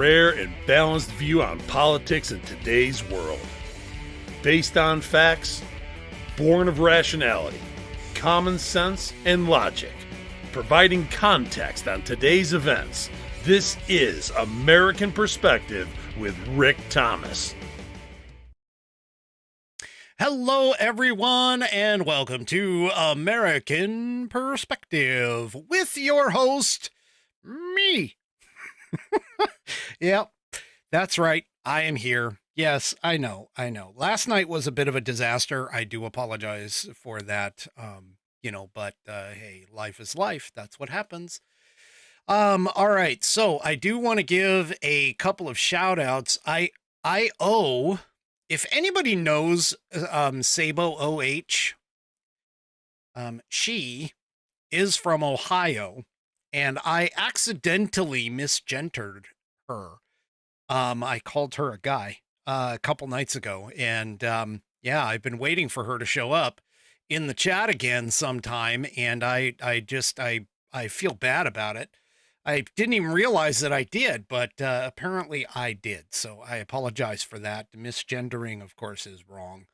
rare and balanced view on politics in today's world. Based on facts, born of rationality, common sense, and logic, providing context on today's events. This is American Perspective with Rick Thomas. Hello, everyone, and welcome to American Perspective with your host, me. Yep, that's right. I am here. Yes, I know. Last night was a bit of a disaster. I do apologize for that. But hey, life is life. That's what happens. All right. So I do want to give a couple of shout outs. I owe, if anybody knows, Sabo OH, she is from Ohio, and I accidentally misgendered her. I called her a guy a couple nights ago, and I've been waiting for her to show up in the chat again sometime, and I feel bad about it. I didn't even realize that I did, but apparently I did. So I apologize for that. The misgendering, of course, is wrong,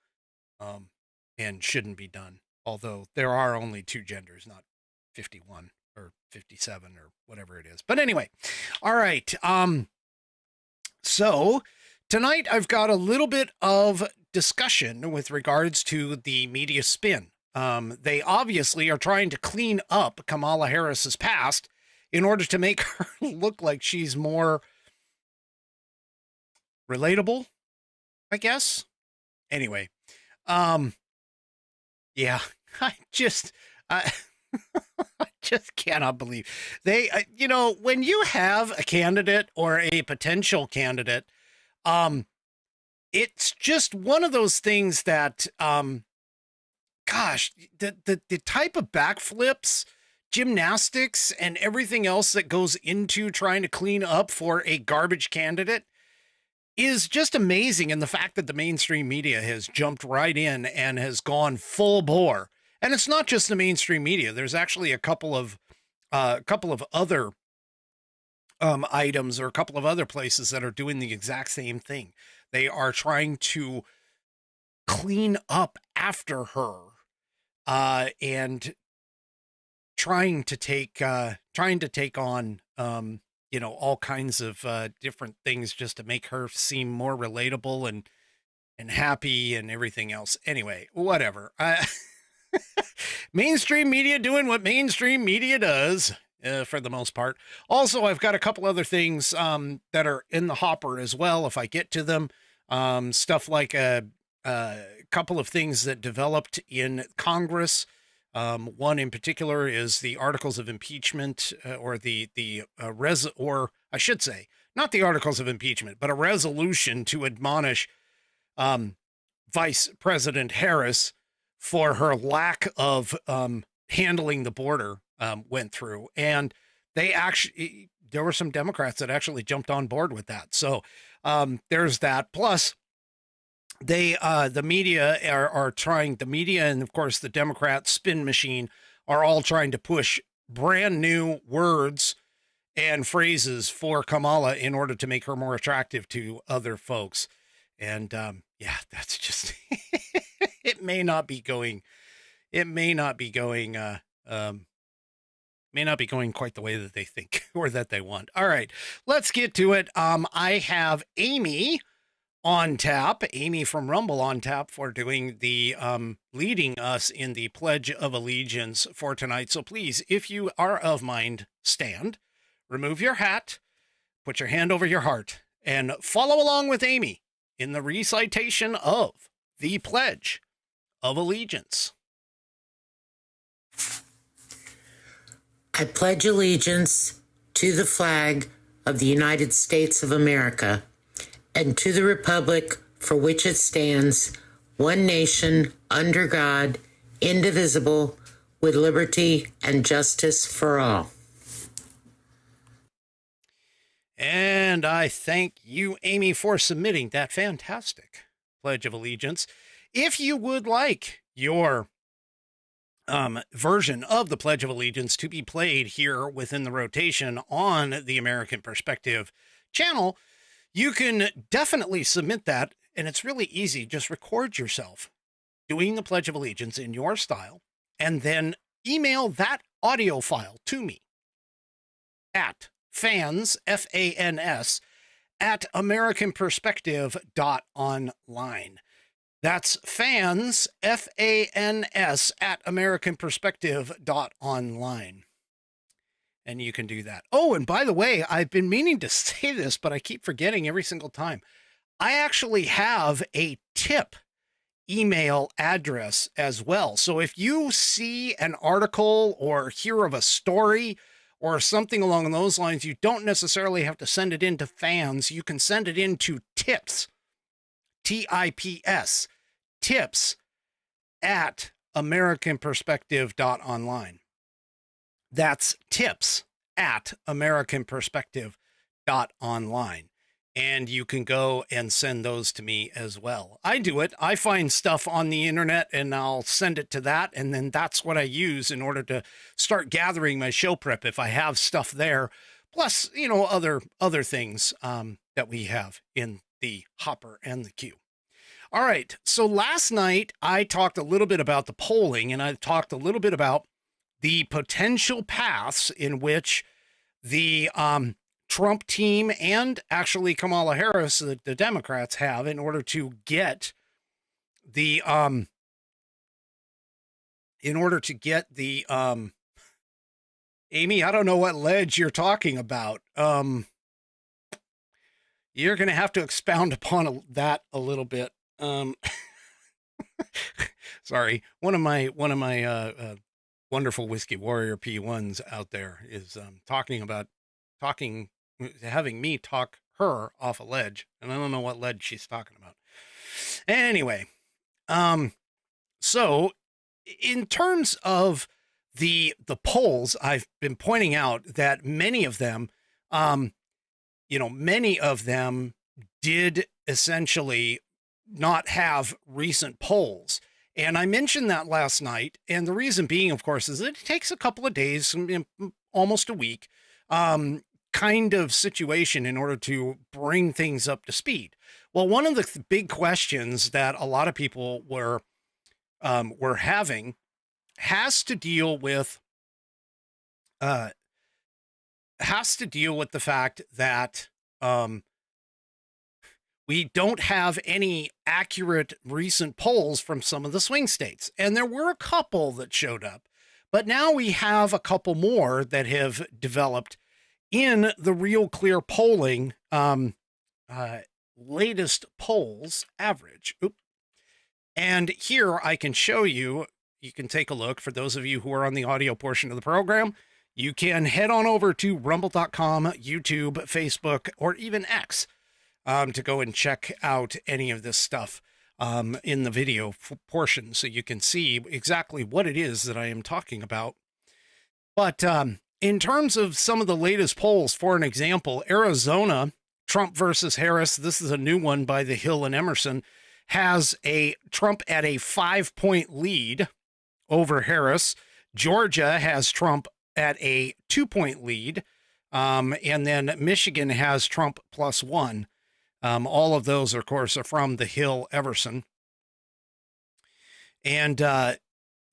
and shouldn't be done. Although there are only two genders, not 51 or 57 or whatever it is. But anyway, all right. So tonight I've got a little bit of discussion with regards to the media spin. They obviously are trying to clean up Kamala Harris's past in order to make her look like she's more relatable, I guess. Anyway, I just cannot believe they, when you have a candidate or a potential candidate, it's just one of those things that, the type of backflips, gymnastics, and everything else that goes into trying to clean up for a garbage candidate is just amazing. And the fact that the mainstream media has jumped right in and has gone full bore. And it's not just the mainstream media. There's actually a couple of other items or a couple of other places that are doing the exact same thing. They are trying to clean up after her, and trying to take on, all kinds of different things just to make her seem more relatable and happy and everything else. Anyway, whatever. Mainstream media doing what mainstream media does, for the most part. Also, I've got a couple other things that are in the hopper as well, if I get to them. Stuff like a couple of things that developed in Congress. One in particular is the articles of impeachment, or I should say, not the articles of impeachment, but a resolution to admonish Vice President Harris for her lack of handling the border, went through. And there were some Democrats that actually jumped on board with that. So there's that. Plus, the media are trying, the media and of course the Democrat spin machine are all trying to push brand new words and phrases for Kamala in order to make her more attractive to other folks. And that's just, it may not be going quite the way that they think or that they want. All right, let's get to it. I have Amy on tap, Amy from Rumble on tap for doing the leading us in the Pledge of Allegiance for tonight. So please, if you are of mind, stand, remove your hat, put your hand over your heart, and follow along with Amy in the recitation of the Pledge of Allegiance. I pledge allegiance to the flag of the United States of America and to the republic for which it stands, one nation, under God, indivisible, with liberty and justice for all. And I thank you, Amy, for submitting that fantastic Pledge of Allegiance. If you would like your version of the Pledge of Allegiance to be played here within the rotation on the American Perspective channel, you can definitely submit that. And it's really easy. Just record yourself doing the Pledge of Allegiance in your style, and then email that audio file to me at fans, F-A-N-S, at americanperspective.online. That's fans, F-A-N-S, at americanperspective.online. And you can do that. Oh, and by the way, I've been meaning to say this, but I keep forgetting every single time. I actually have a tip email address as well. So if you see an article or hear of a story or something along those lines, you don't necessarily have to send it in to fans. You can send it in to tips, T-I-P-S, tips at americanperspective.online. That's tips at americanperspective.online. And you can go and send those to me as well. I do it. I find stuff on the internet and I'll send it to that. And then that's what I use in order to start gathering my show prep if I have stuff there. Plus, you know, other things that we have in the hopper and the queue. All right. So last night I talked a little bit about the polling, and I talked a little bit about the potential paths in which the Trump team and actually Kamala Harris, the Democrats, have in order to get the Amy, I don't know what ledge you're talking about. You're going to have to expound upon that a little bit. Sorry, one of my wonderful Whiskey Warrior P1s out there is having me talk her off a ledge, and I don't know what ledge she's talking about. Anyway, so in terms of the polls, I've been pointing out that many of them did essentially not have recent polls. And I mentioned that last night. And the reason being, of course, is that it takes a couple of days, almost a week, kind of situation in order to bring things up to speed. Well, one of the big questions that a lot of people were having has to deal with the fact that we don't have any accurate recent polls from some of the swing states. And there were a couple that showed up, but now we have a couple more that have developed in the Real Clear polling, latest polls average. And here I can show you, you can take a look. For those of you who are on the audio portion of the program, you can head on over to rumble.com, YouTube, Facebook, or even X to go and check out any of this stuff in the video portion so you can see exactly what it is that I am talking about. But in terms of some of the latest polls, for an example, Arizona, Trump versus Harris, this is a new one by The Hill and Emerson, has a Trump at a 5-point lead over Harris. Georgia has Trump at a 2-point lead. And then Michigan has Trump +1. All of those, of course, are from The Hill Everson. And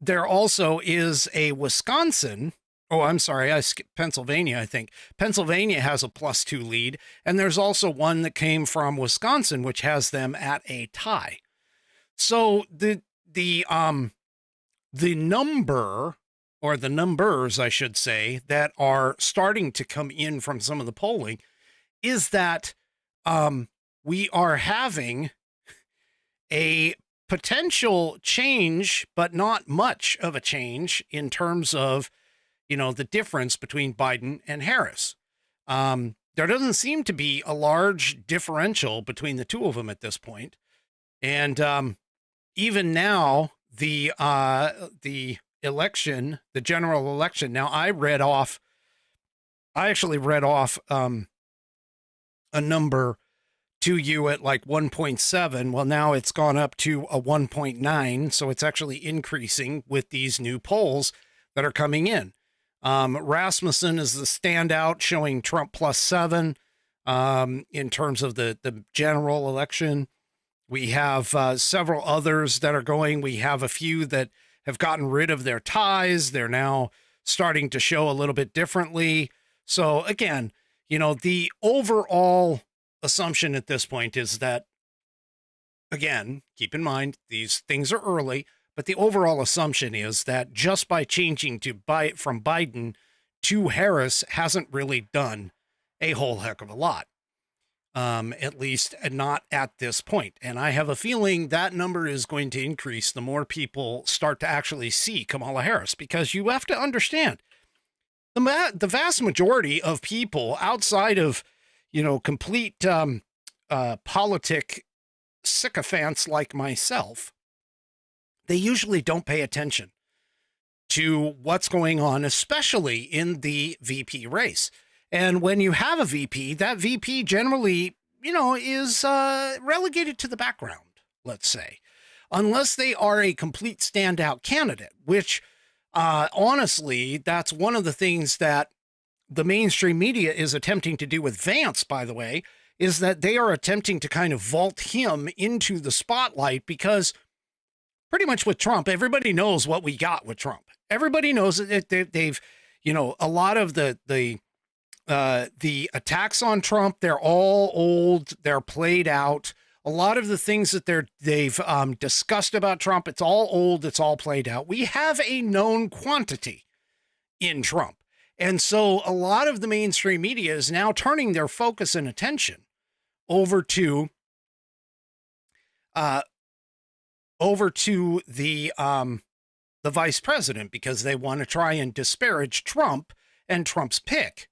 there also is a Wisconsin. Oh, I'm sorry. I skipped Pennsylvania, I think. Pennsylvania has a +2 lead. And there's also one that came from Wisconsin, which has them at a tie. So the number, or the numbers, I should say, that are starting to come in from some of the polling is that we are having a potential change, but not much of a change in terms of, you know, the difference between Biden and Harris. There doesn't seem to be a large differential between the two of them at this point. And even now, the election, the general election, now I actually read off a number to you at like 1.7. Well, now it's gone up to a 1.9. So it's actually increasing with these new polls that are coming in. Rasmussen is the standout, showing Trump +7. in terms of the general election. We have several others that are going. We have a few that have gotten rid of their ties. They're now starting to show a little bit differently. So again, the overall assumption at this point is that, again, keep in mind, these things are early, but the overall assumption is that just by changing from Biden to Harris hasn't really done a whole heck of a lot. At least not at this point. And I have a feeling that number is going to increase the more people start to actually see Kamala Harris, because you have to understand the vast majority of people outside of, complete politic sycophants like myself, they usually don't pay attention to what's going on, especially in the VP race. And when you have a VP, that VP generally, is relegated to the background, let's say, unless they are a complete standout candidate, which honestly, that's one of the things that the mainstream media is attempting to do with Vance, by the way, is that they are attempting to kind of vault him into the spotlight, because pretty much with Trump, everybody knows what we got with Trump. Everybody knows that they've, a lot of the attacks on Trump, they're all old, they're played out. A lot of the things that they've discussed about Trump, it's all old, it's all played out. We have a known quantity in Trump. And so a lot of the mainstream media is now turning their focus and attention over to the vice president, because they want to try and disparage Trump and Trump's pick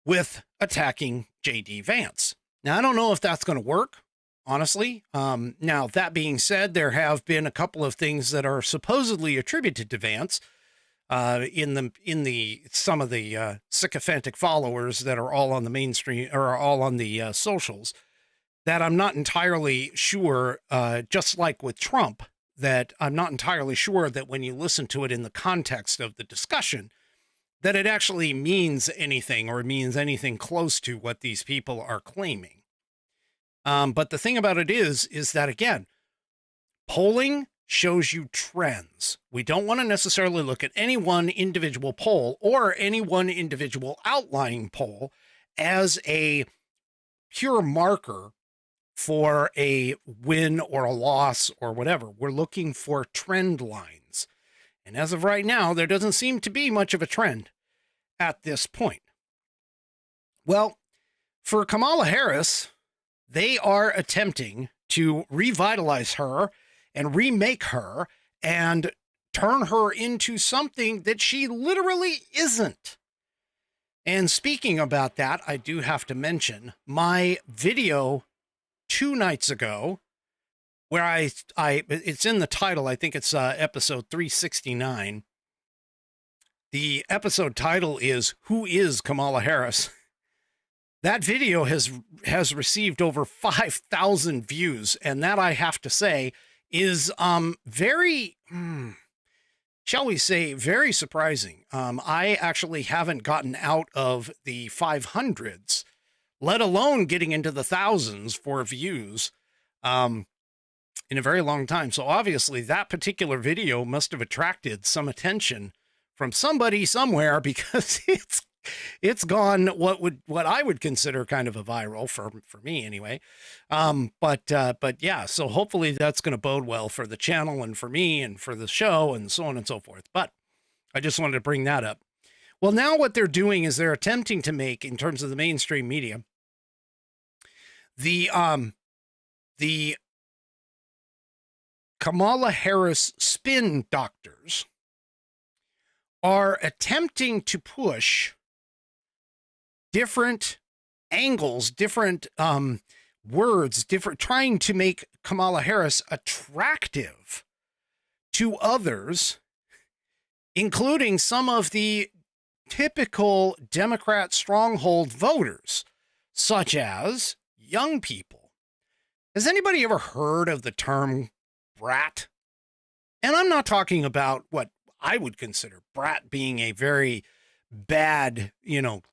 with attacking J.D. Vance. Now, I don't know if that's going to work, honestly. Now, that being said, there have been a couple of things that are supposedly attributed to Vance in some of the sycophantic followers that are all on the mainstream, or all on the socials, that I'm not entirely sure, just like with Trump, that I'm not entirely sure that when you listen to it in the context of the discussion, that it actually means anything, or means anything close to what these people are claiming. But the thing about it is that, again, polling shows you trends. We don't want to necessarily look at any one individual poll or any one individual outlying poll as a pure marker for a win or a loss or whatever. We're looking for trend lines. And as of right now, there doesn't seem to be much of a trend at this point. Well, for Kamala Harris, they are attempting to revitalize her and remake her and turn her into something that she literally isn't. And speaking about that, I do have to mention my video 2 nights ago, where it's in the title. I think it's episode 369. The episode title is "Who is Kamala Harris?" That video has received over 5,000 views, and that, I have to say, is very, shall we say, very surprising. I actually haven't gotten out of the 500s, let alone getting into the thousands for views, in a very long time. So obviously that particular video must have attracted some attention from somebody somewhere, because it's gone what I would consider kind of a viral for me anyway. But yeah, so hopefully that's going to bode well for the channel and for me and for the show and so on and so forth. But I just wanted to bring that up. Well, now what they're doing is they're attempting to make, in terms of the mainstream media, the Kamala Harris spin doctors are attempting to push different angles, different words, trying to make Kamala Harris attractive to others, including some of the typical Democrat stronghold voters, such as young people. Has anybody ever heard of the term brat? And I'm not talking about what I would consider brat being a very bad,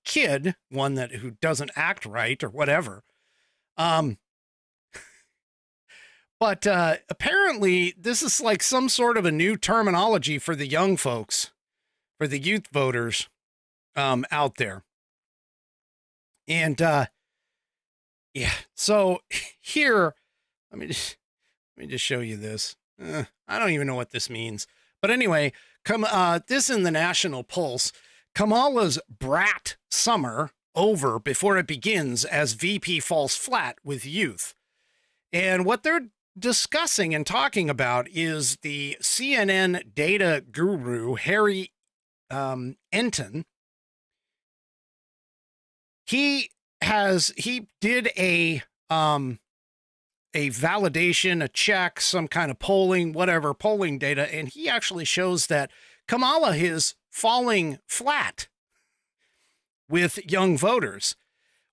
kid, one who doesn't act right or whatever. But apparently this is like some sort of a new terminology for the young folks, for the youth voters out there. And yeah, so here, let me just show you this. I don't even know what this means. But anyway, this in the National Pulse, Kamala's brat summer over before it begins as VP falls flat with youth. And what they're discussing and talking about is the CNN data guru, Harry Enton. He did a validation, a check, some kind of polling data, and he actually shows that Kamala is falling flat with young voters,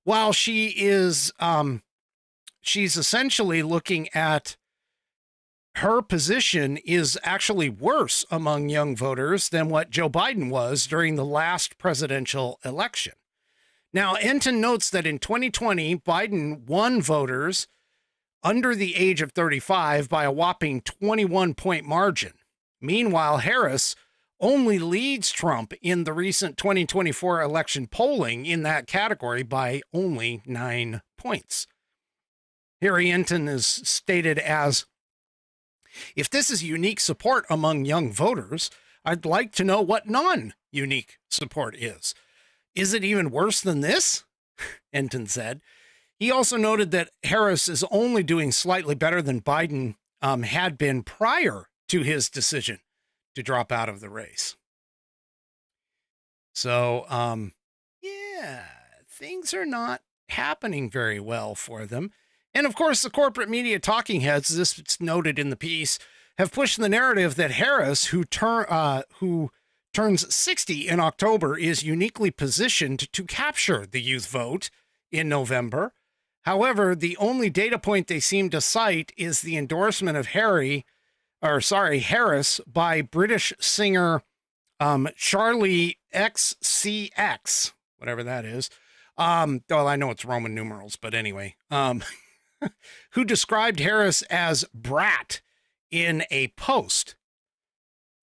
while she is she's essentially looking at her position is actually worse among young voters than what Joe Biden was during the last presidential election. Now, Enton notes that in 2020, Biden won voters under the age of 35 by a whopping 21-point margin. Meanwhile, Harris only leads Trump in the recent 2024 election polling in that category by only 9 points. Harry Enton is stated as, if this is unique support among young voters, I'd like to know what non-unique support is. Is it even worse than this? Enton said. He also noted that Harris is only doing slightly better than Biden had been prior to his decision to drop out of the race. So, yeah, things are not happening very well for them. And of course, the corporate media talking heads, this is noted in the piece, have pushed the narrative that Harris, who turns 60 in October, is uniquely positioned to capture the youth vote in November. However, the only data point they seem to cite is the endorsement of Harris by British singer Charlie XCX, whatever that is. Well, I know it's Roman numerals, but anyway, who described Harris as brat in a post.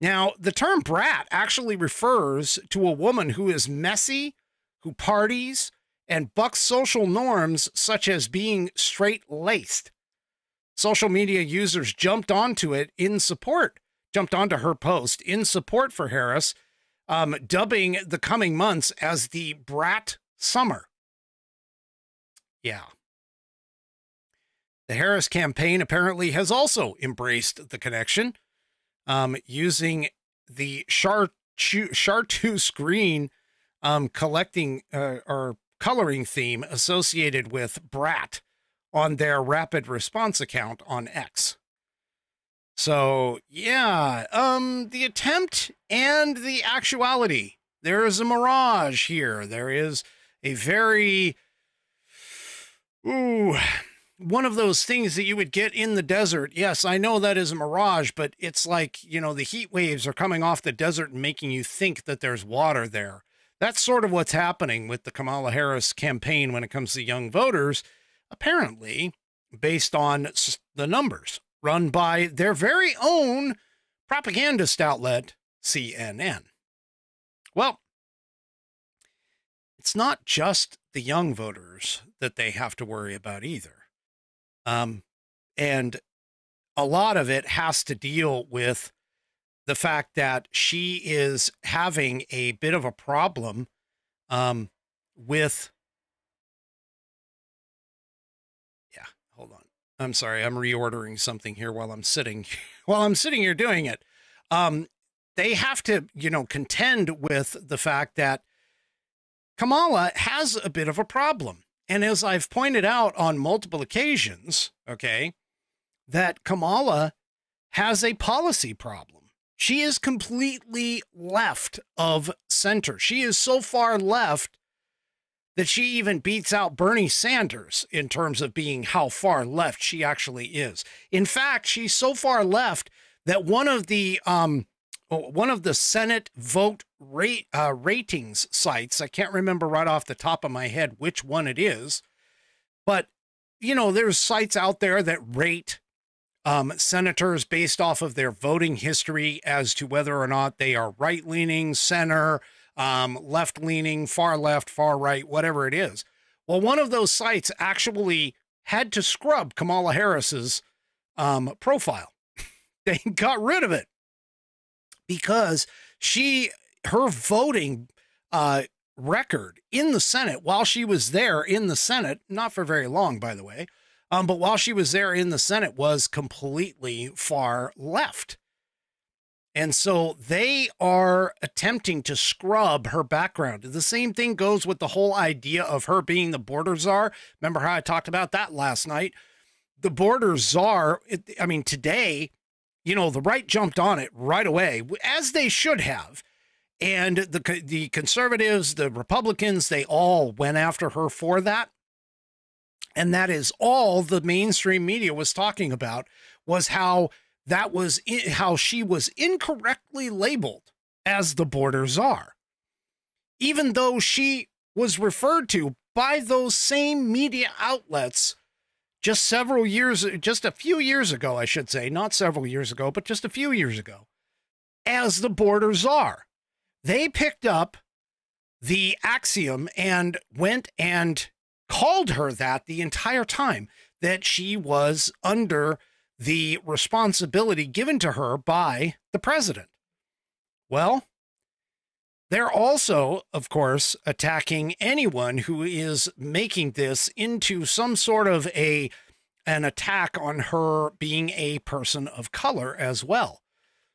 Now, the term brat actually refers to a woman who is messy, who parties, and bucks social norms such as being straight-laced. Social media users jumped onto her post in support for Harris, dubbing the coming months as the brat summer. Yeah. The Harris campaign apparently has also embraced the connection, using the chartreuse green collecting or coloring theme associated with brat on their rapid response account on X. So, yeah, the attempt and the actuality. There is a mirage here. There is a very, one of those things that you would get in the desert. Yes, I know that is a mirage, but it's like, the heat waves are coming off the desert and making you think that there's water there. That's sort of what's happening with the Kamala Harris campaign when it comes to young voters, apparently based on the numbers run by their very own propagandist outlet, CNN. Well, it's not just the young voters that they have to worry about either. And a lot of it has to deal with the fact that she is having a bit of a problem with, hold on. I'm sorry, I'm reordering something here while I'm sitting here doing it. They have to, contend with the fact that Kamala has a bit of a problem. And as I've pointed out on multiple occasions, that Kamala has a policy problem. She is completely left of center. She is so far left that she even beats out Bernie Sanders in terms of being how far left she actually is. In fact, she's so far left that one of the one of the Senate vote ratings sites. I can't remember right off the top of my head which one it is, but there's sites out there that rate senators based off of their voting history as to whether or not they are right-leaning, center, left-leaning, far left, far right, whatever it is. Well, one of those sites actually had to scrub Kamala Harris's profile. They got rid of it because her voting record in the Senate while she was there in the Senate, not for very long, by the way, but while she was there in the Senate was completely far left. And so they are attempting to scrub her background. The same thing goes with the whole idea of her being the border czar. Remember how I talked about that last night? The border czar, today, the right jumped on it right away, as they should have. And the conservatives, the Republicans, they all went after her for that. And that is all the mainstream media was talking about, was how she was incorrectly labeled as the border czar, even though she was referred to by those same media outlets just a few years ago, I should say, not several years ago, but just a few years ago, as the border czar. They picked up the axiom and went and called her that the entire time that she was under the responsibility given to her by the president. Well, they're also, of course, attacking anyone who is making this into some sort of an attack on her being a person of color as well.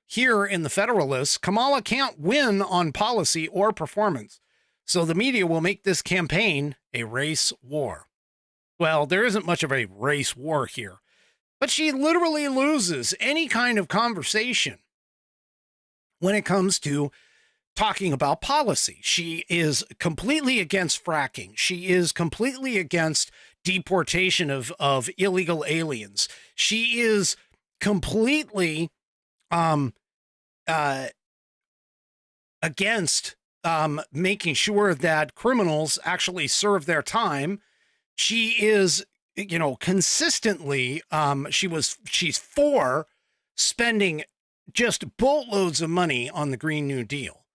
Here in the Federalists, Kamala can't win on policy or performance, so the media will make this campaign a race war. Well, there isn't much of a race war here, but she literally loses any kind of conversation when it comes to talking about policy. She is completely against fracking. She is completely against deportation of illegal aliens. She is completely against making sure that criminals actually serve their time. She is, consistently, she's for spending just boatloads of money on the Green New Deal.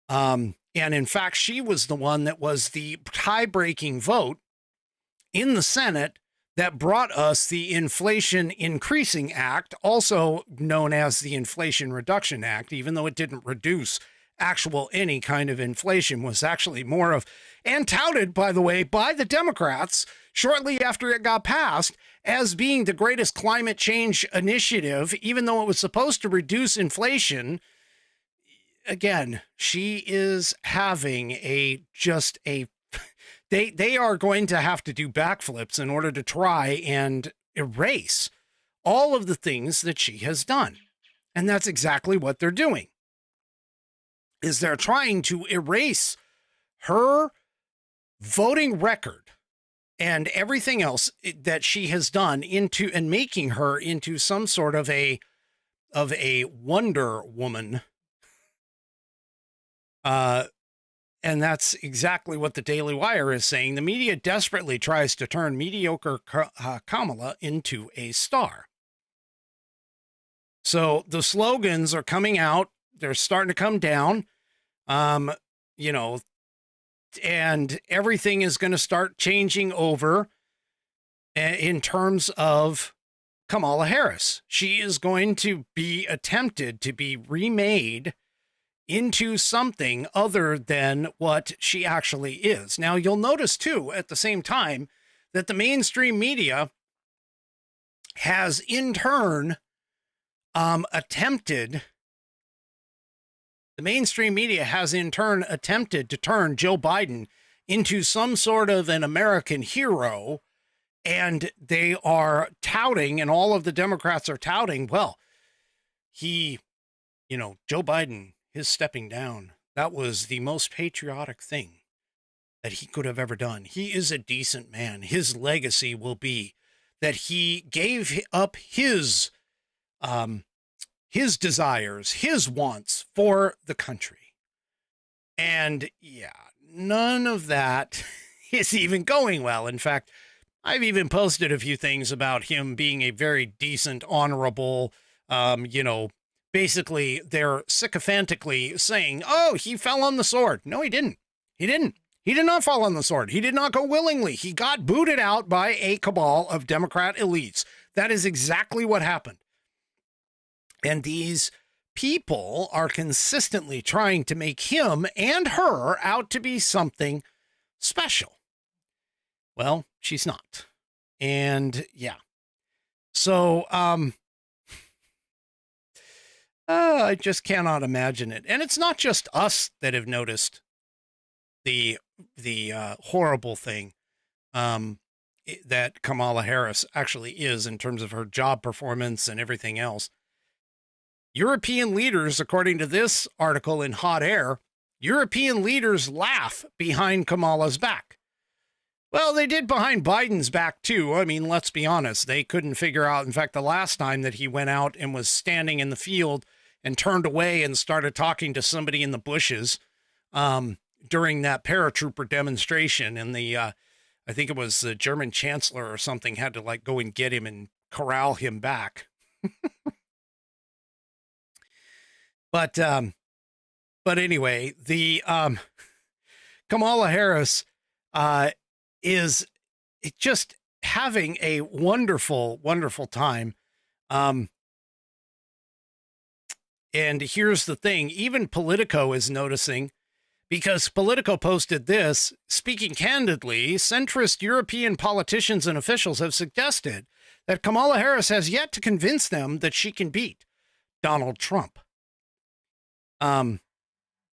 And in fact, she was the one that was the tie-breaking vote in the Senate that brought us the Inflation Increasing Act, also known as the Inflation Reduction Act, even though it didn't reduce any kind of inflation, was actually more of, and touted, by the way, by the Democrats shortly after it got passed as being the greatest climate change initiative, even though it was supposed to reduce inflation. Again, she is having they are going to have to do backflips in order to try and erase all of the things that she has done. And that's exactly what they're doing, is they're trying to erase her voting record and everything else that she has done into, and making her into some sort of a Wonder Woman. And that's exactly what the Daily Wire is saying. The media desperately tries to turn mediocre Kamala into a star. So the slogans are coming out. They're starting to come down, and everything is going to start changing over in terms of Kamala Harris. She is going to be attempted to be remade into something other than what she actually is. Now, you'll notice, too, at the same time, that the mainstream media has in turn attempted to turn Joe Biden into some sort of an American hero, and they are touting, and all of the Democrats are touting, well, Joe Biden, his stepping down, that was the most patriotic thing that he could have ever done. He is a decent man. His legacy will be that he gave up his his desires, his wants for the country. And yeah, none of that is even going well. In fact, I've even posted a few things about him being a very decent, honorable, basically they're sycophantically saying, oh, he fell on the sword. No, he didn't. He didn't. He did not fall on the sword. He did not go willingly. He got booted out by a cabal of Democrat elites. That is exactly what happened. And these people are consistently trying to make him and her out to be something special. Well, she's not. And yeah. So, I just cannot imagine it. And it's not just us that have noticed the horrible thing that Kamala Harris actually is in terms of her job performance and everything else. European leaders, according to this article in Hot Air, European leaders laugh behind Kamala's back. Well, they did behind Biden's back, too. I mean, let's be honest. They couldn't figure out. In fact, the last time that he went out and was standing in the field and turned away and started talking to somebody in the bushes during that paratrooper demonstration. And I think it was the German chancellor or something had to like go and get him and corral him back. But anyway, the Kamala Harris is just having a wonderful, wonderful time. And here's the thing, even Politico is noticing, because Politico posted this, speaking candidly, centrist European politicians and officials have suggested that Kamala Harris has yet to convince them that she can beat Donald Trump. That's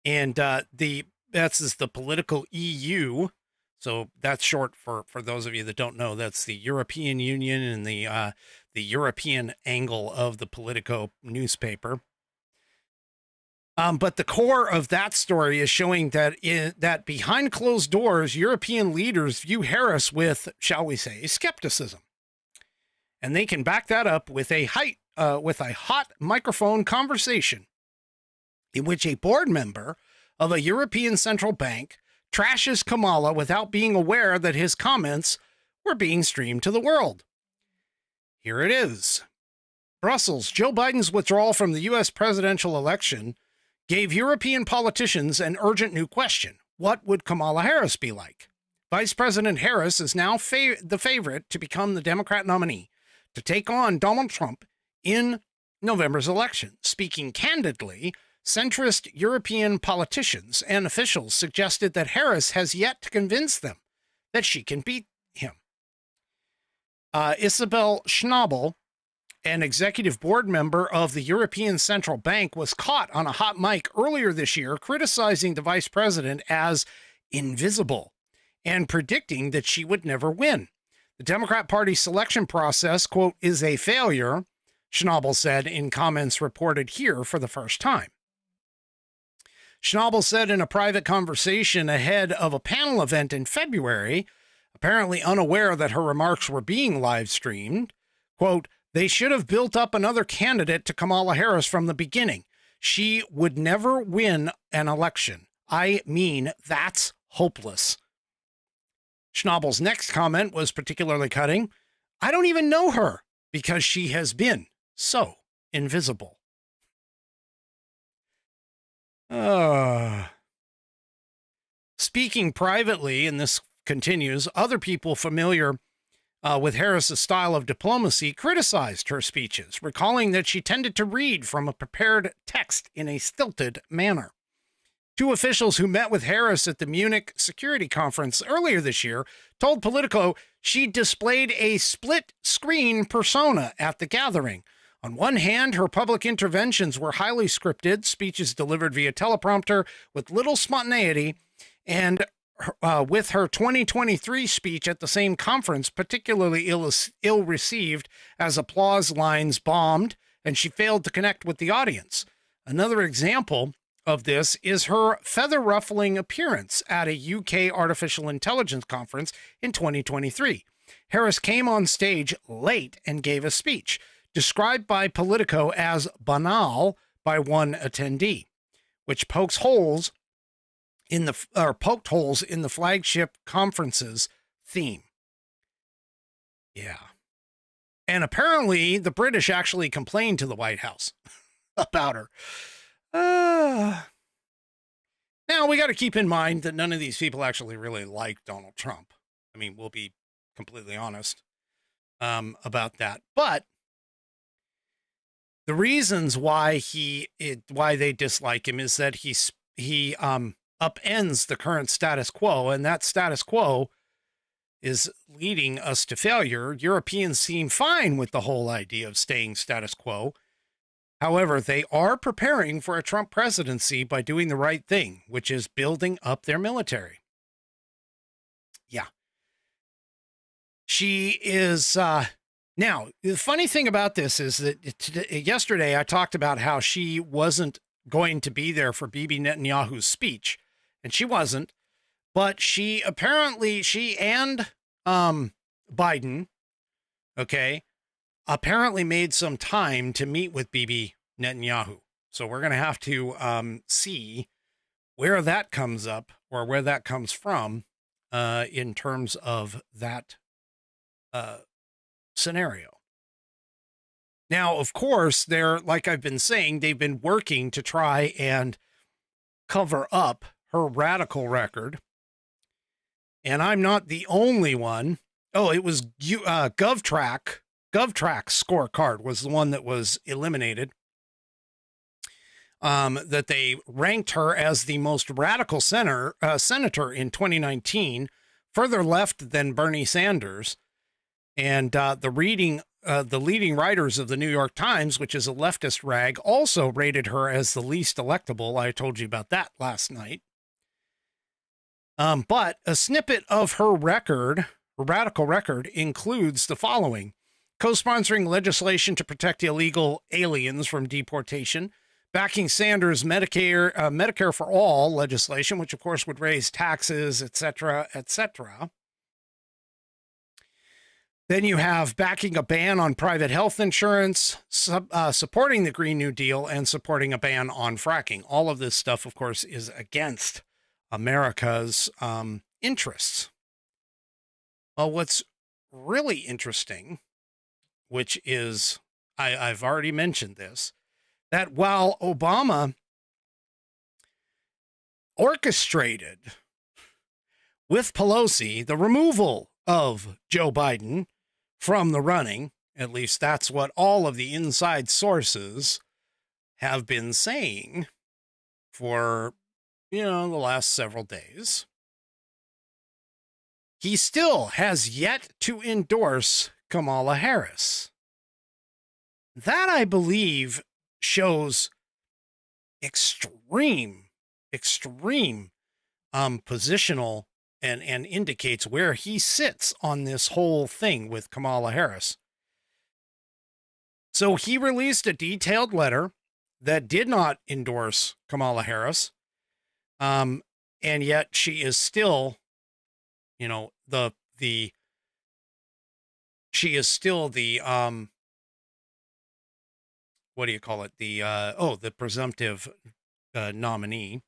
the Political EU. So that's short for those of you that don't know, that's the European Union and the European angle of the Politico newspaper. But the core of that story is showing that that behind closed doors, European leaders view Harris with, shall we say, skepticism. And they can back that up with a hot microphone conversation in which a board member of a European central bank trashes Kamala without being aware that his comments were being streamed to the world. Here it is. Brussels, Joe Biden's withdrawal from the U.S. presidential election gave European politicians an urgent new question. What would Kamala Harris be like? Vice President Harris is now the favorite to become the Democrat nominee to take on Donald Trump in November's election. Speaking candidly, centrist European politicians and officials suggested that Harris has yet to convince them that she can beat him. Isabel Schnabel, an executive board member of the European Central Bank, was caught on a hot mic earlier this year criticizing the vice president as invisible and predicting that she would never win. The Democrat Party selection process, quote, is a failure, Schnabel said in comments reported here for the first time. Schnabel said in a private conversation ahead of a panel event in February, apparently unaware that her remarks were being live streamed, quote, they should have built up another candidate to Kamala Harris from the beginning. She would never win an election. I mean, that's hopeless. Schnabel's next comment was particularly cutting. I don't even know her because she has been so invisible. Speaking privately, and this continues, other people familiar with Harris's style of diplomacy criticized her speeches, recalling that she tended to read from a prepared text in a stilted manner. Two officials who met with Harris at the Munich Security Conference earlier this year told Politico she displayed a split-screen persona at the gathering. On one hand, her public interventions were highly scripted, speeches delivered via teleprompter with little spontaneity, and with her 2023 speech at the same conference particularly ill-received as applause lines bombed and she failed to connect with the audience. Another example of this is her feather-ruffling appearance at a UK artificial intelligence conference in 2023. Harris came on stage late and gave a speech. described by Politico as banal by one attendee, which poked holes in the flagship conference's theme. Yeah. And apparently the British actually complained to the White House about her. Now, we got to keep in mind that none of these people actually really like Donald Trump. I mean, we'll be completely honest about that. But the reasons why they dislike him is that he upends the current status quo, and that status quo is leading us to failure. Europeans seem fine with the whole idea of staying status quo. However, they are preparing for a Trump presidency by doing the right thing, which is building up their military. Yeah. She is, now, the funny thing about this is that yesterday I talked about how she wasn't going to be there for Bibi Netanyahu's speech, and she wasn't, but she and Biden, okay, apparently made some time to meet with Bibi Netanyahu. So we're going to have to see where that comes up or where that comes from in terms of that scenario. Now, of course, like I've been saying, they've been working to try and cover up her radical record. And I'm not the only one. Oh, it was GovTrack's scorecard was the one that was eliminated. That they ranked her as the most radical senator in 2019, further left than Bernie Sanders. And the leading writers of the New York Times, which is a leftist rag, also rated her as the least electable. I told you about that last night. But a snippet of her radical record includes the following: co-sponsoring legislation to protect illegal aliens from deportation, backing Sanders' Medicare for all legislation, which of course would raise taxes, etc., etc. Then you have backing a ban on private health insurance, supporting the Green New Deal, and supporting a ban on fracking. All of this stuff, of course, is against America's interests. Well, what's really interesting, which is, I've already mentioned this, that while Obama orchestrated with Pelosi the removal of Joe Biden from the running, at least that's what all of the inside sources have been saying for, the last several days, he still has yet to endorse Kamala Harris. That, I believe, shows extreme positional and indicates where he sits on this whole thing with Kamala Harris. So he released a detailed letter that did not endorse Kamala Harris. And yet she is still, she is still the, what do you call it? The presumptive nominee.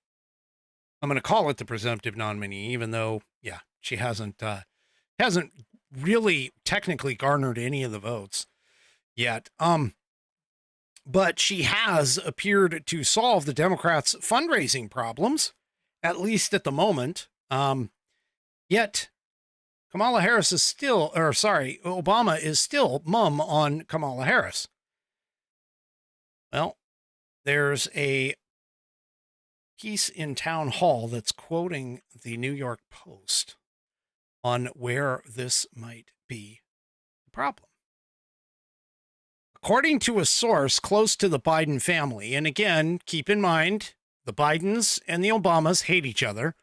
I'm going to call it the presumptive nominee, even though, she hasn't really technically garnered any of the votes yet. But she has appeared to solve the Democrats' fundraising problems, at least at the moment. Yet Obama is still mum on Kamala Harris. Well, there's a piece in Town Hall that's quoting the New York Post on where this might be the problem. According to a source close to the Biden family, and again, keep in mind, the Bidens and the Obamas hate each other.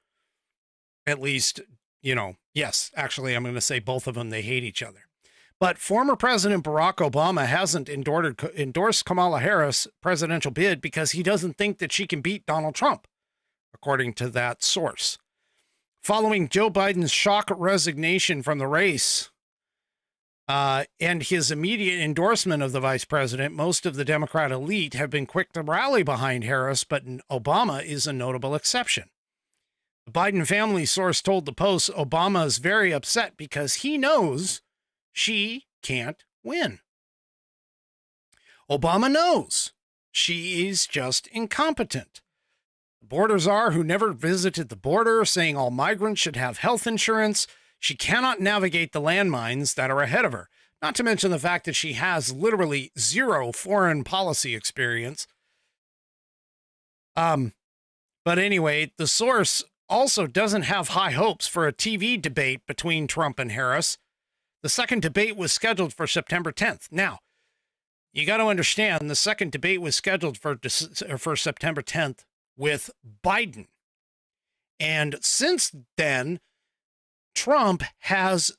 At least, yes, actually, I'm going to say both of them, they hate each other. But former President Barack Obama hasn't endorsed Kamala Harris' presidential bid because he doesn't think that she can beat Donald Trump, according to that source. Following Joe Biden's shock resignation from the race, and his immediate endorsement of the vice president, most of the Democrat elite have been quick to rally behind Harris, but Obama is a notable exception. The Biden family source told the Post Obama is very upset because he knows she can't win. Obama knows she is just incompetent. The border czar who never visited the border, saying all migrants should have health insurance. She cannot navigate the landmines that are ahead of her, not to mention the fact that she has literally zero foreign policy experience. But anyway, the source also doesn't have high hopes for a TV debate between Trump and Harris. The second debate was scheduled for September 10th. Now, you got to understand, the second debate was scheduled for September 10th with Biden. And since then, Trump has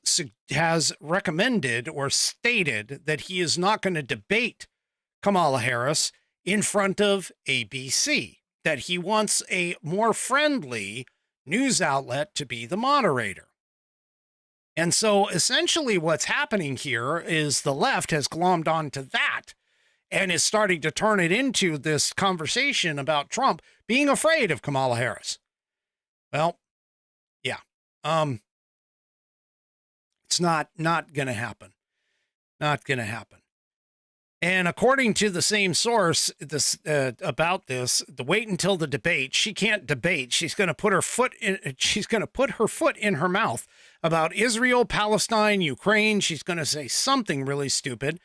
recommended or stated that he is not going to debate Kamala Harris in front of ABC, that he wants a more friendly news outlet to be the moderator. And so essentially what's happening here is the left has glommed onto that and is starting to turn it into this conversation about Trump being afraid of Kamala Harris. Well, yeah. It's not going to happen. Not going to happen. And according to the same source, about this, the wait until the debate, she can't debate. She's going to put her foot in her mouth about Israel, Palestine, Ukraine. She's going to say something really stupid.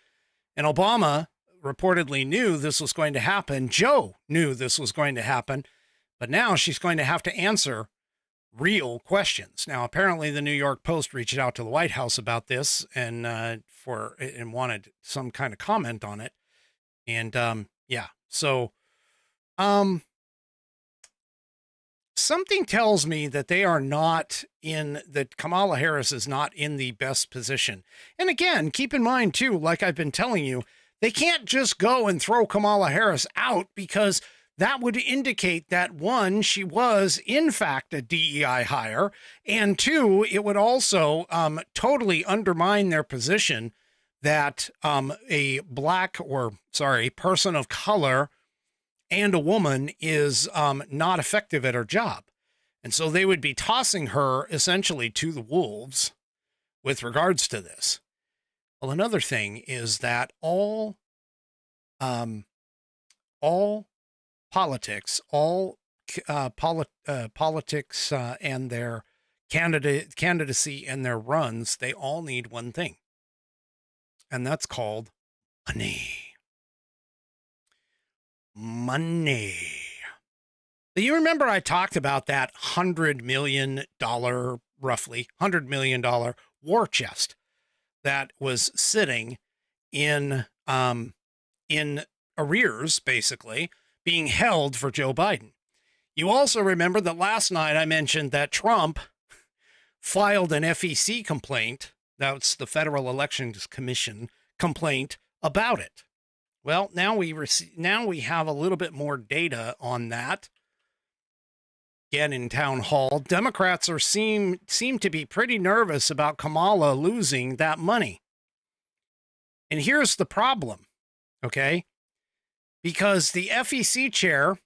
And Obama reportedly knew this was going to happen. Joe knew this was going to happen. But now she's going to have to answer real questions. Now, apparently the New York Post reached out to the White House about this and wanted some kind of comment on it. And yeah, so something tells me that that Kamala Harris is not in the best position. And again, keep in mind too, like I've been telling you, they can't just go and throw Kamala Harris out, because that would indicate that, one, she was in fact a DEI hire, and two, it would also totally undermine their position that a person of color and a woman is not effective at her job. And so they would be tossing her essentially to the wolves with regards to this. Well, another thing is that all politics, politics and their candidacy and their runs, they all need one thing, and that's called money. Money. You remember I talked about that $100 million, roughly $100 million war chest that was sitting in arrears, basically, being held for Joe Biden. You also remember that last night I mentioned that Trump filed an FEC complaint, that's the Federal Elections Commission complaint, about it. Well, now we have a little bit more data on that. Again, in town hall, Democrats seem to be pretty nervous about Kamala losing that money. And here's the problem, okay? Because the FEC chair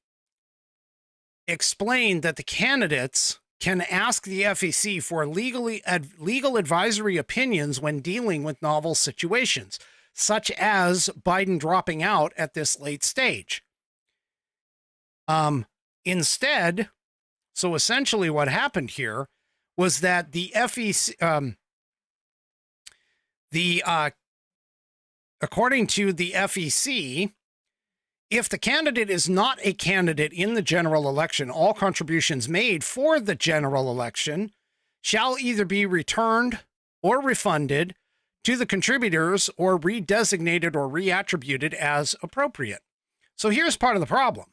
explained that the candidates can ask the FEC for legal advisory opinions when dealing with novel situations, such as Biden dropping out at this late stage. Instead, so essentially what happened here was that the FEC, according to the FEC, if the candidate is not a candidate in the general election, all contributions made for the general election shall either be returned or refunded to the contributors or redesignated or reattributed as appropriate. So here's part of the problem,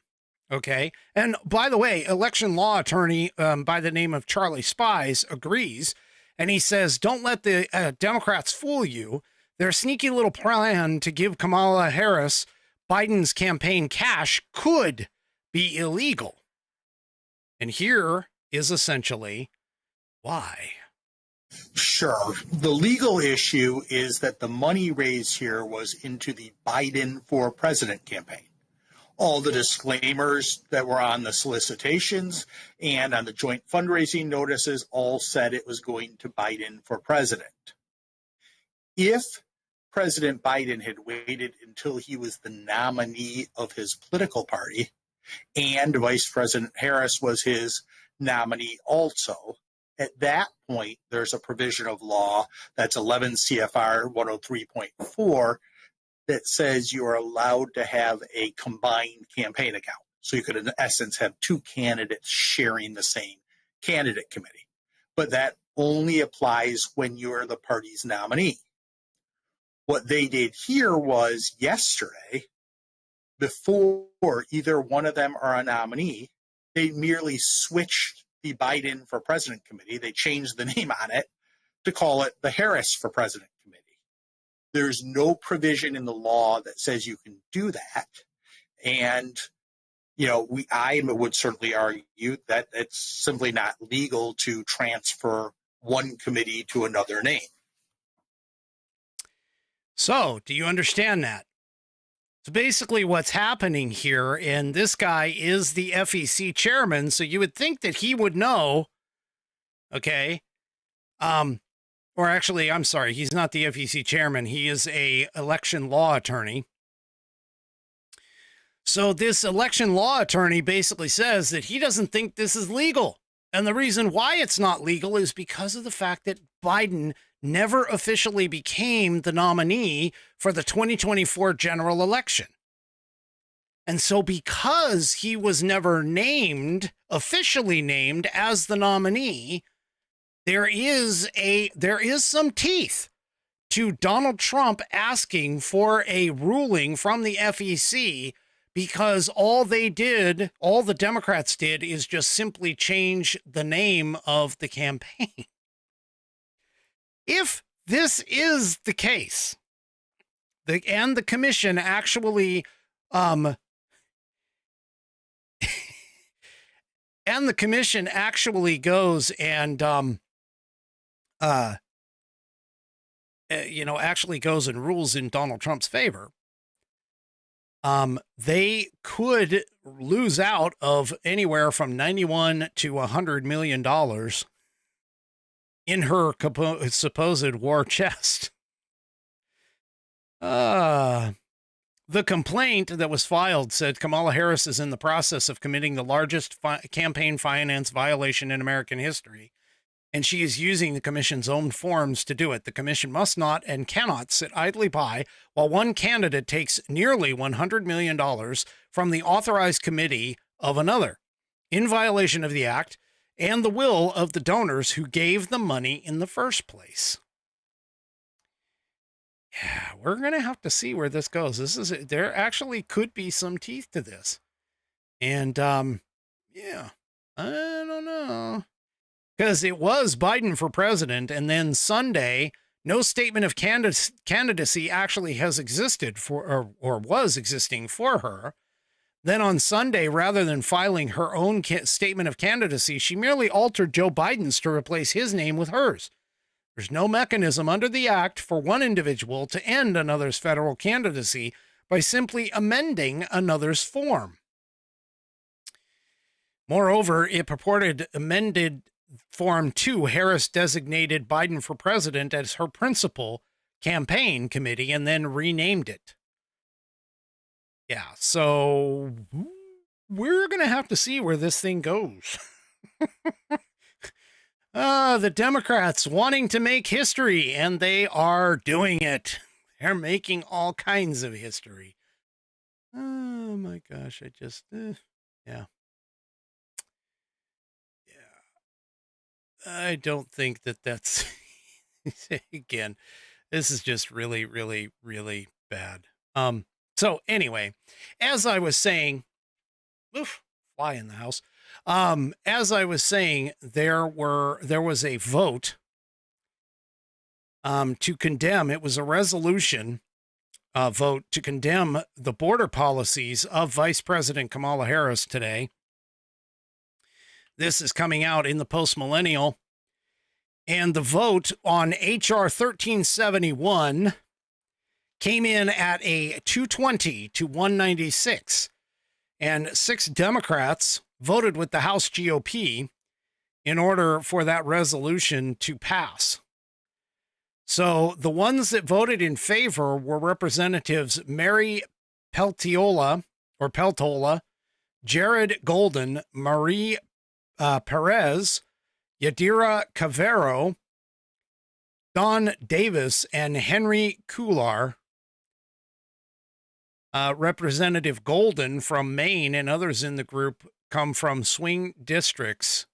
okay? And by the way, election law attorney by the name of Charlie Spies agrees, and he says, don't let the Democrats fool you. Their sneaky little plan to give Kamala Harris Biden's campaign cash could be illegal. And here is essentially why. Sure. The legal issue is that the money raised here was into the Biden for President campaign. All the disclaimers that were on the solicitations and on the joint fundraising notices all said it was going to Biden for president. If President Biden had waited until he was the nominee of his political party and Vice President Harris was his nominee also, at that point, there's a provision of law that's 11 CFR 103.4 that says you are allowed to have a combined campaign account. So you could, in essence, have two candidates sharing the same candidate committee. But that only applies when you're the party's nominee. What they did here was yesterday, before either one of them are a nominee, they merely switched the Biden for President Committee. They changed the name on it to call it the Harris for President Committee. There's no provision in the law that says you can do that. And, you know, I would certainly argue that it's simply not legal to transfer one committee to another name. So, do you understand that? So basically what's happening here, and this guy is the FEC chairman, so you would think that he would know, okay? Or actually, I'm sorry, he's not the FEC chairman. He is a election law attorney. So this election law attorney basically says that he doesn't think this is legal. And the reason why it's not legal is because of the fact that Biden never officially became the nominee for the 2024 general election. And so because he was never named, officially named as the nominee, there is some teeth to Donald Trump asking for a ruling from the FEC, because all the Democrats did is just simply change the name of the campaign. If this is the case, and the commission actually, goes and, actually goes and rules in Donald Trump's favor, they could lose out of anywhere from $91 to $100 million in her supposed war chest. The complaint that was filed said Kamala Harris is in the process of committing the largest campaign finance violation in American history, and she is using the commission's own forms to do it. The commission must not and cannot sit idly by while one candidate takes nearly $100 million from the authorized committee of another, in violation of the act and the will of the donors who gave the money in the first place. Yeah, we're going to have to see where this goes. There actually could be some teeth to this. And, yeah, I don't know. Because it was Biden for president, and then Sunday, no statement of candidacy actually has existed for, or was existing for her. Then on Sunday, rather than filing her own statement of candidacy, she merely altered Joe Biden's to replace his name with hers. There's no mechanism under the act for one individual to end another's federal candidacy by simply amending another's form. Moreover, it purported amended Form 2, Harris designated Biden for president as her principal campaign committee and then renamed it. Yeah, so we're going to have to see where this thing goes. The Democrats wanting to make history, and they are doing it. They're making all kinds of history. Oh my gosh, yeah. I don't think that's, again, this is just really, really, really bad. So anyway, as I was saying, fly in the house. As I was saying, there was a vote, to condemn, it was a resolution, vote to condemn the border policies of Vice President Kamala Harris today. This is coming out in the Post-Millennial. And the vote on H.R. 1371 came in at a 220 to 196. And 6 Democrats voted with the House GOP in order for that resolution to pass. So the ones that voted in favor were Representatives Mary Peltola, Jared Golden, Marie Perez, Yadira Cavero, Don Davis, and Henry Cuellar. Representative Golden from Maine and others in the group come from swing districts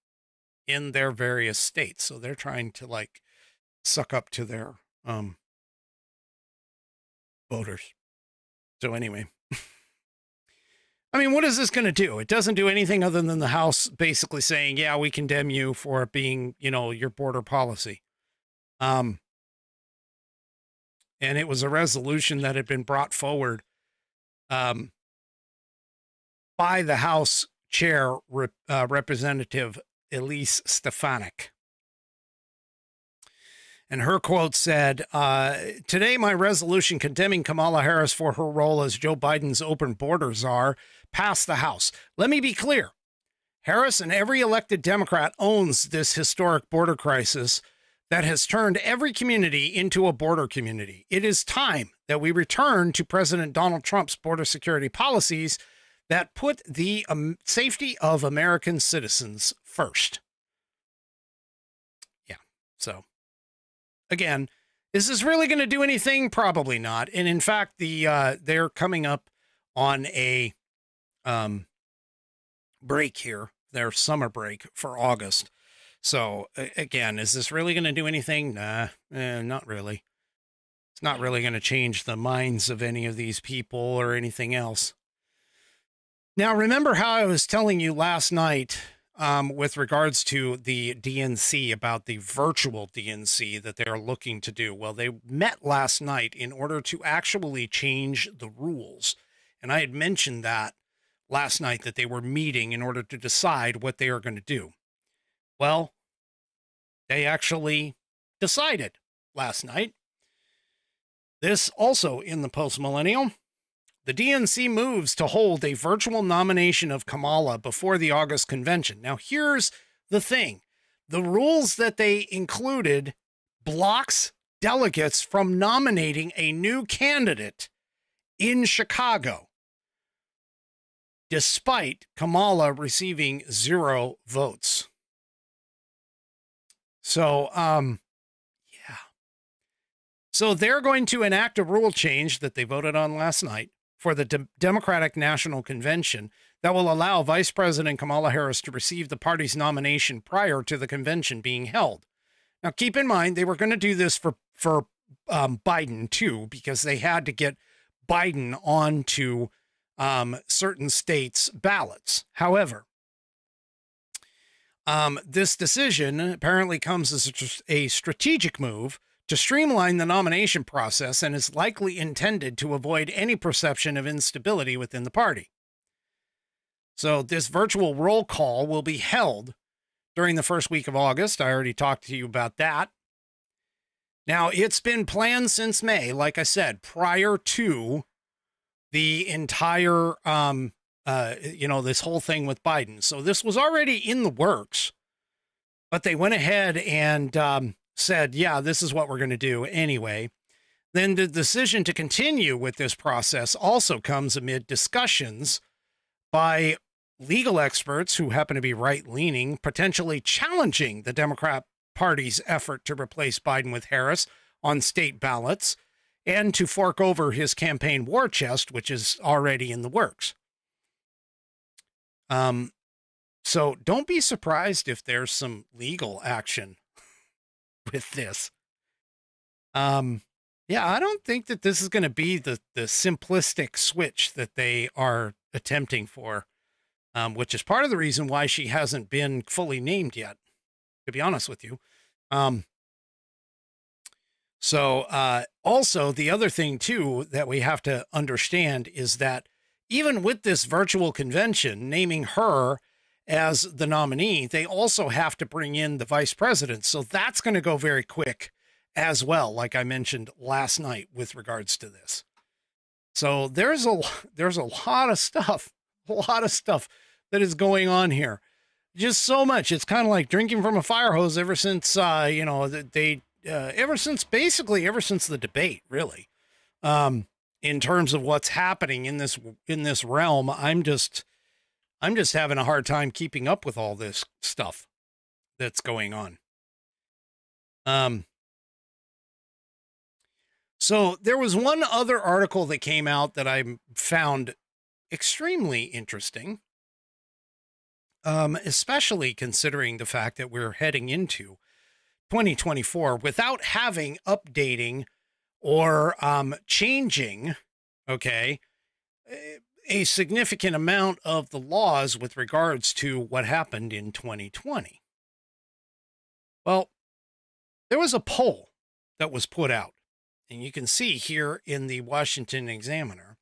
in their various states. So they're trying to like suck up to their voters. So anyway, I mean, what is this going to do? It doesn't do anything other than the House basically saying, yeah, we condemn you for being, your border policy. And it was a resolution that had been brought forward by the House Chair, Representative Elise Stefanik. And her quote said, today my resolution condemning Kamala Harris for her role as Joe Biden's open border czar passed the House. Let me be clear. Harris and every elected Democrat owns this historic border crisis that has turned every community into a border community. It is time that we return to President Donald Trump's border security policies that put the safety of American citizens first. Yeah, so again, is this really going to do anything? Probably not. And in fact, they're coming up on a break here, their summer break for August. So again, is this really going to do anything? Nah, not really. It's not really going to change the minds of any of these people or anything else. Now, remember how I was telling you last night with regards to the DNC about the virtual DNC that they're looking to do? Well, they met last night in order to actually change the rules. And I had mentioned that last night, that they were meeting in order to decide what they are going to do. Well, they actually decided last night. This also in the post-millennial. The DNC moves to hold a virtual nomination of Kamala before the August convention. Now, here's the thing. The rules that they included blocks delegates from nominating a new candidate in Chicago, despite Kamala receiving 0 votes. So, yeah. So they're going to enact a rule change that they voted on last night for the Democratic National Convention that will allow Vice President Kamala Harris to receive the party's nomination prior to the convention being held. Now, keep in mind, they were going to do this for Biden, too, because they had to get Biden onto certain states' ballots. However, this decision apparently comes as a strategic move to streamline the nomination process and is likely intended to avoid any perception of instability within the party. So this virtual roll call will be held during the first week of August. I already talked to you about that. Now, it's been planned since May, like I said, prior to the entire, this whole thing with Biden. So this was already in the works, but they went ahead and said, yeah, this is what we're going to do anyway. Then the decision to continue with this process also comes amid discussions by legal experts who happen to be right-leaning, potentially challenging the Democrat Party's effort to replace Biden with Harris on state ballots and to fork over his campaign war chest, which is already in the works. So don't be surprised if there's some legal action with this. Yeah, I don't think that this is going to be the simplistic switch that they are attempting for, which is part of the reason why she hasn't been fully named yet, to be honest with you. Also, the other thing, too, that we have to understand is that even with this virtual convention, naming her as the nominee, they also have to bring in the vice president. So that's going to go very quick as well, like I mentioned last night with regards to this. So there's a lot of stuff that is going on here. Just so much. It's kind of like drinking from a fire hose ever since, ever since the debate, really. In terms of what's happening in this realm, I'm just having a hard time keeping up with all this stuff that's going on. So there was one other article that came out that I found extremely interesting, especially considering the fact that we're heading into 2024 without having updating or changing, okay, a significant amount of the laws with regards to what happened in 2020. Well, there was a poll that was put out, and you can see here in the Washington Examiner,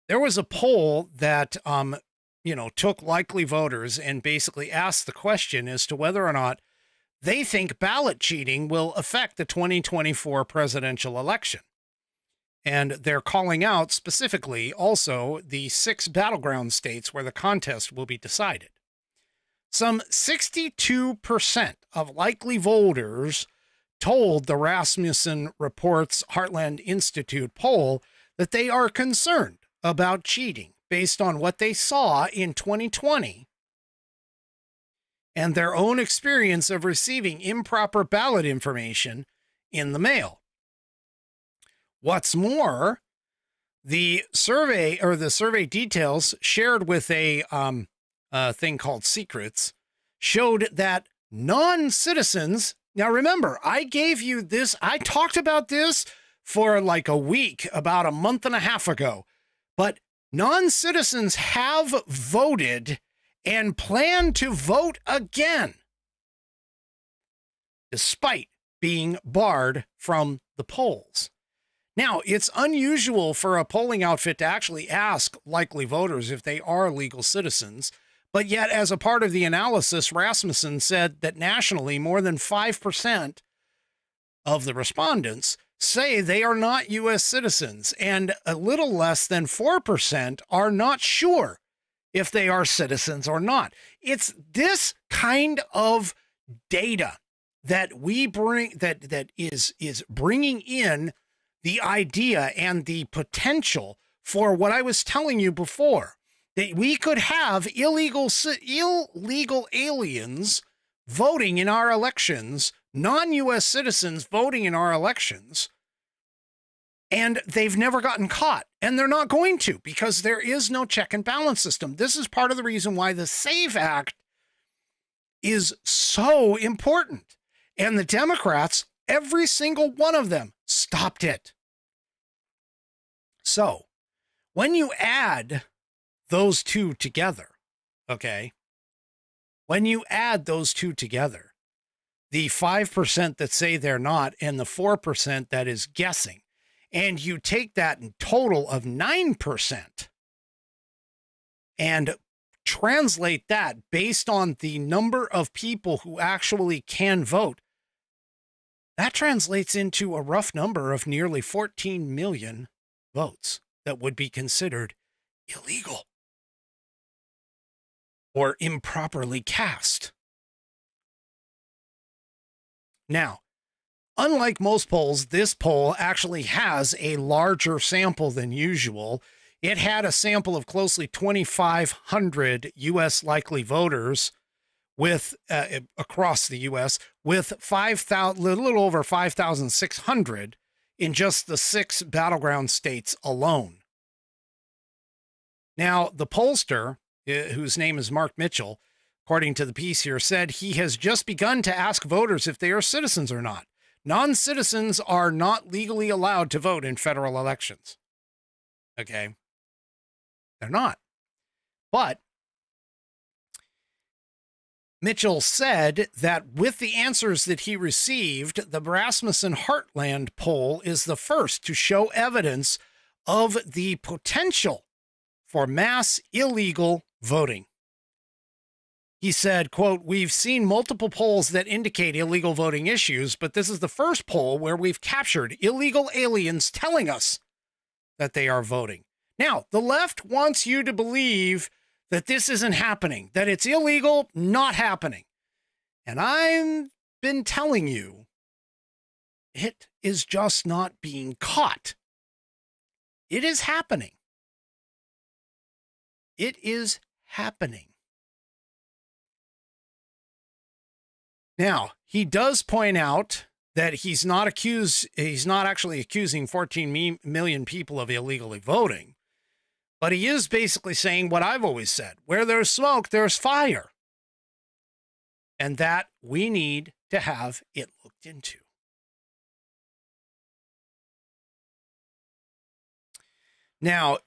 there was a poll that, took likely voters and basically asked the question as to whether or not they think ballot cheating will affect the 2024 presidential election. And they're calling out specifically also the 6 battleground states where the contest will be decided. Some 62% of likely voters told the Rasmussen Reports Heartland Institute poll that they are concerned about cheating based on what they saw in 2020 and their own experience of receiving improper ballot information in the mail. What's more, the survey details shared with a thing called Secrets showed that non-citizens, now remember, I gave you this, I talked about this for like a week, about a month and a half ago, but non-citizens have voted and plan to vote again, despite being barred from the polls. Now, it's unusual for a polling outfit to actually ask likely voters if they are legal citizens, but yet as a part of the analysis, Rasmussen said that nationally, more than 5% of the respondents say they are not U.S. citizens, and a little less than 4% are not sure if they are citizens or not. It's this kind of data that we bring, that is bringing in the idea and the potential for what I was telling you before, that we could have illegal aliens voting in our elections, non-U.S. citizens voting in our elections, and they've never gotten caught, and they're not going to, because there is no check and balance system. This is part of the reason why the SAVE Act is so important. And the Democrats, every single one of them, stopped it. So when you add those two together, okay, when you add those two together, the 5% that say they're not and the 4% that is guessing, and you take that in total of 9% and translate that based on the number of people who actually can vote, that translates into a rough number of nearly 14 million votes that would be considered illegal or improperly cast. Now, unlike most polls, this poll actually has a larger sample than usual. It had a sample of closely 2,500 U.S. likely voters with across the U.S. with 5,000, little over 5,600 in just the 6 battleground states alone. Now, the pollster, whose name is Mark Mitchell, according to the piece here, said he has just begun to ask voters if they are citizens or not. Non-citizens are not legally allowed to vote in federal elections. Okay? They're not. But Mitchell said that with the answers that he received, the Rasmussen Heartland poll is the first to show evidence of the potential for mass illegal voting. He said, quote, "We've seen multiple polls that indicate illegal voting issues, but this is the first poll where we've captured illegal aliens telling us that they are voting." Now, the left wants you to believe that this isn't happening, that it's illegal, not happening. And I've been telling you, it is just not being caught. It is happening. It is happening. Now, he does point out that he's not actually accusing 14 million people of illegally voting, but he is basically saying what I've always said: where there's smoke, there's fire. And that we need to have it looked into. Now,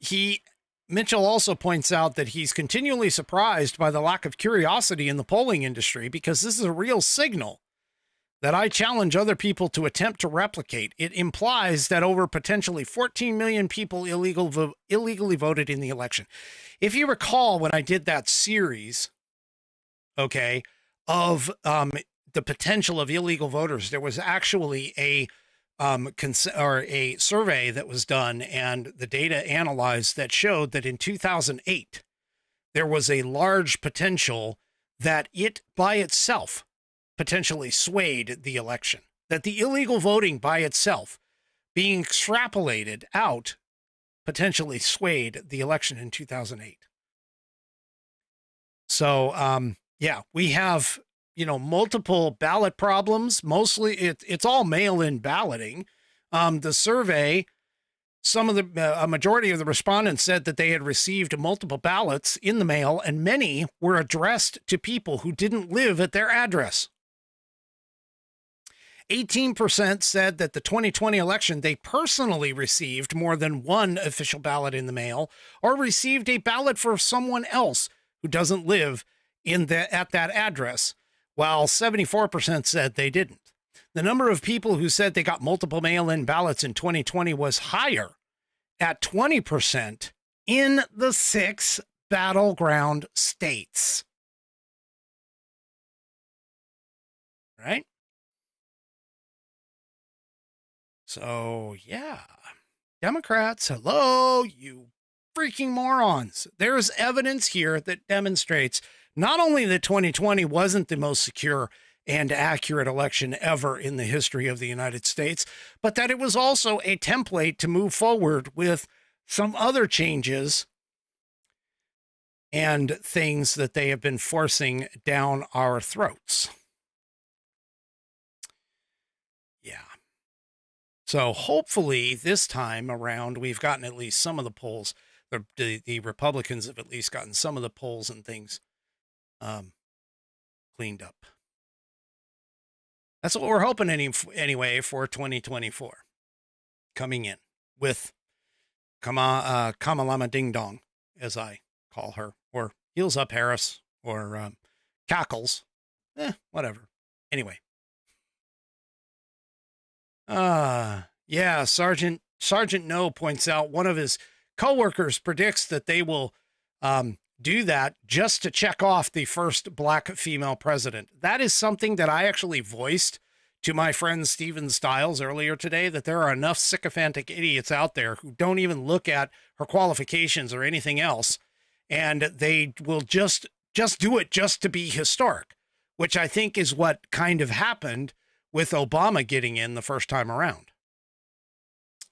Mitchell also points out that he's continually surprised by the lack of curiosity in the polling industry, because this is a real signal that I challenge other people to attempt to replicate. It implies that over potentially 14 million people illegally voted in the election. If you recall, when I did that series, okay, of the potential of illegal voters, there was actually a survey that was done, and the data analyzed that showed that in 2008, there was a large potential that it by itself potentially swayed the election, that the illegal voting by itself being extrapolated out potentially swayed the election in 2008. So, yeah, we have, multiple ballot problems. Mostly it's all mail-in balloting. The survey, a majority of the respondents said that they had received multiple ballots in the mail, and many were addressed to people who didn't live at their address. 18% said that the 2020 election, they personally received more than one official ballot in the mail, or received a ballot for someone else who doesn't live at that address, while 74% said they didn't. The number of people who said they got multiple mail-in ballots in 2020 was higher, at 20%, in the 6 battleground states. Right? So, yeah. Democrats, hello, you freaking morons. There's evidence here that demonstrates not only that 2020 wasn't the most secure and accurate election ever in the history of the United States, but that it was also a template to move forward with some other changes and things that they have been forcing down our throats. Yeah. So hopefully this time around, we've gotten at least some of the polls. The Republicans have at least gotten some of the polls and things cleaned up. That's what we're hoping anyway for 2024. Coming in with Kamala Ding Dong, as I call her, or Heels Up Harris, or Cackles. Whatever. Anyway. Yeah, Sergeant No points out one of his coworkers predicts that they will do that just to check off the first black female president. That is something that I actually voiced to my friend Steven Stiles earlier today, that there are enough sycophantic idiots out there who don't even look at her qualifications or anything else, and they will just do it just to be historic, which I think is what kind of happened with Obama getting in the first time around.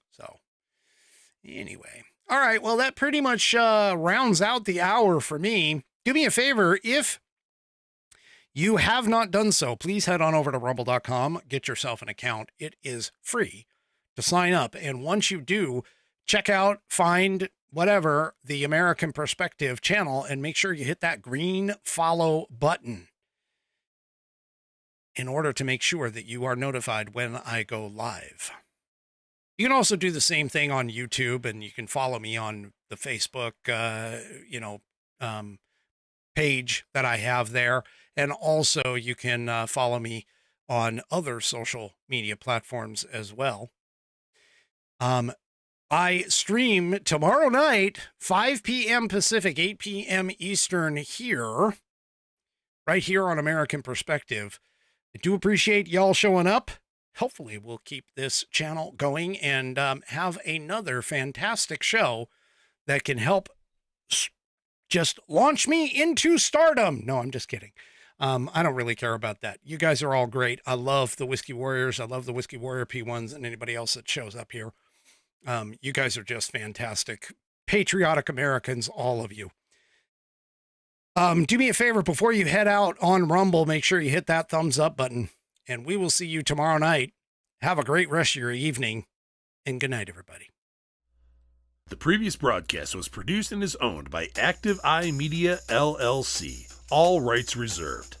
So anyway. All right, well, that pretty much rounds out the hour for me. Do me a favor, if you have not done so, please head on over to rumble.com, get yourself an account. It is free to sign up. And once you do, check out, find whatever, the American Perspective channel, and make sure you hit that green follow button in order to make sure that you are notified when I go live. You can also do the same thing on YouTube, and you can follow me on the Facebook, page that I have there. And also you can follow me on other social media platforms as well. I stream tomorrow night, 5 p.m. Pacific, 8 p.m. Eastern here right here on American Perspective. I do appreciate y'all showing up. Hopefully we'll keep this channel going and have another fantastic show that can help just launch me into stardom. No, I'm just kidding. I don't really care about that. You guys are all great. I love the Whiskey Warriors. I love the Whiskey Warrior P1s and anybody else that shows up here. You guys are just fantastic. Patriotic Americans, all of you. Do me a favor before you head out on Rumble, make sure you hit that thumbs up button, and we will see you tomorrow night. Have a great rest of your evening, and good night, everybody. The previous broadcast was produced and is owned by Active Eye Media LLC. All rights reserved.